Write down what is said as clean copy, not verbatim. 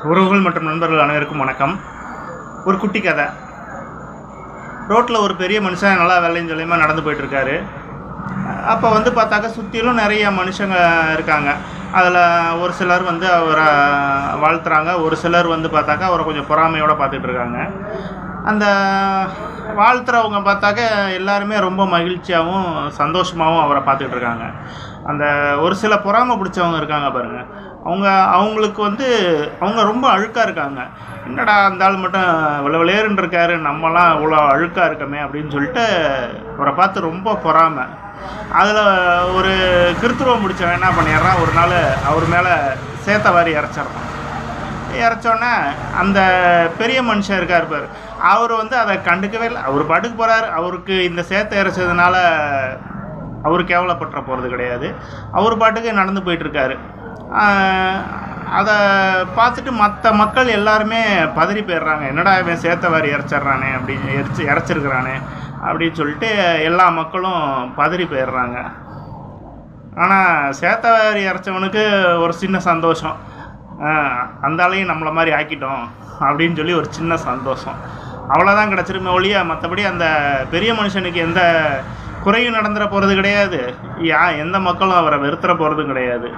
உறவுகள் மற்றும் நண்பர்கள் அனைவருக்கும் வணக்கம். ஒரு குட்டி கதை. ரோட்டில் ஒரு பெரிய மனுஷன் நல்லா வெள்ளையும் சொல்லியமாக நடந்து போயிட்டுருக்காரு. அப்போ பார்த்தாக்கா சுற்றிலும் நிறைய மனுஷங்க இருக்காங்க. அதில் ஒரு சிலர் அவரை வாழ்த்துறாங்க, ஒரு சிலர் பார்த்தாக்கா அவரை கொஞ்சம் பொறாமையோடு பார்த்துட்ருக்காங்க. அந்த வாழ்த்துறவங்க பார்த்தாக்க எல்லாருமே ரொம்ப மகிழ்ச்சியாகவும் சந்தோஷமாகவும் அவரை பார்த்துட்ருக்காங்க. அந்த ஒரு சில பொறாமை பிடிச்சவங்க இருக்காங்க பாருங்கள், அவங்களுக்கு அவங்க ரொம்ப அழுக்காக இருக்காங்க. என்னடா அந்த ஆள் மட்டும் விளையேறுன்னு இருக்காரு, நம்மலாம் இவ்வளோ அழுக்காக இருக்கமே அப்படின்னு சொல்லிட்டு அவரை பார்த்து ரொம்ப பொறாமை. அதில் ஒரு கிருத்துருவம் பிடிச்சவன் என்ன பண்ணிடுறான், ஒரு நாள் அவர் மேலே சேத்த வாரி இறச்சோன்னே அந்த பெரிய மனுஷன் இருக்கார் பார், அவர் அதை கண்டுக்கவே இல்லை. அவர் பாட்டுக்கு போகிறார். அவருக்கு இந்த சேத்தை இறைச்சதுனால அவர் கேவலப்பட்டுற போகிறது கிடையாது. அவர் பாட்டுக்கு நடந்து போயிட்டுருக்காரு. அதை பார்த்துட்டு மற்ற மக்கள் எல்லாருமே பதறி போயிடுறாங்க. என்னடா இவன் சேத்த வாரி இறைச்சிட்றானே அப்படின்னு இறைச்சிருக்கிறானே அப்படின்னு சொல்லிட்டு எல்லா மக்களும் பதறி போயிடுறாங்க. ஆனால் சேத்த வாரி இறைச்சவனுக்கு ஒரு சின்ன சந்தோஷம், அந்த ஆளையும் நம்மளை மாதிரி ஆக்கிட்டோம் அப்படின்னு சொல்லி ஒரு சின்ன சந்தோஷம், அவ்வளோதான் கிடச்சிருமே ஒழிய மற்றபடி அந்த பெரிய மனுஷனுக்கு எந்த குறையும் நடந்துட போகிறது கிடையாது. எந்த மக்களும் அவரை வெறுத்துற போகிறதும் கிடையாது.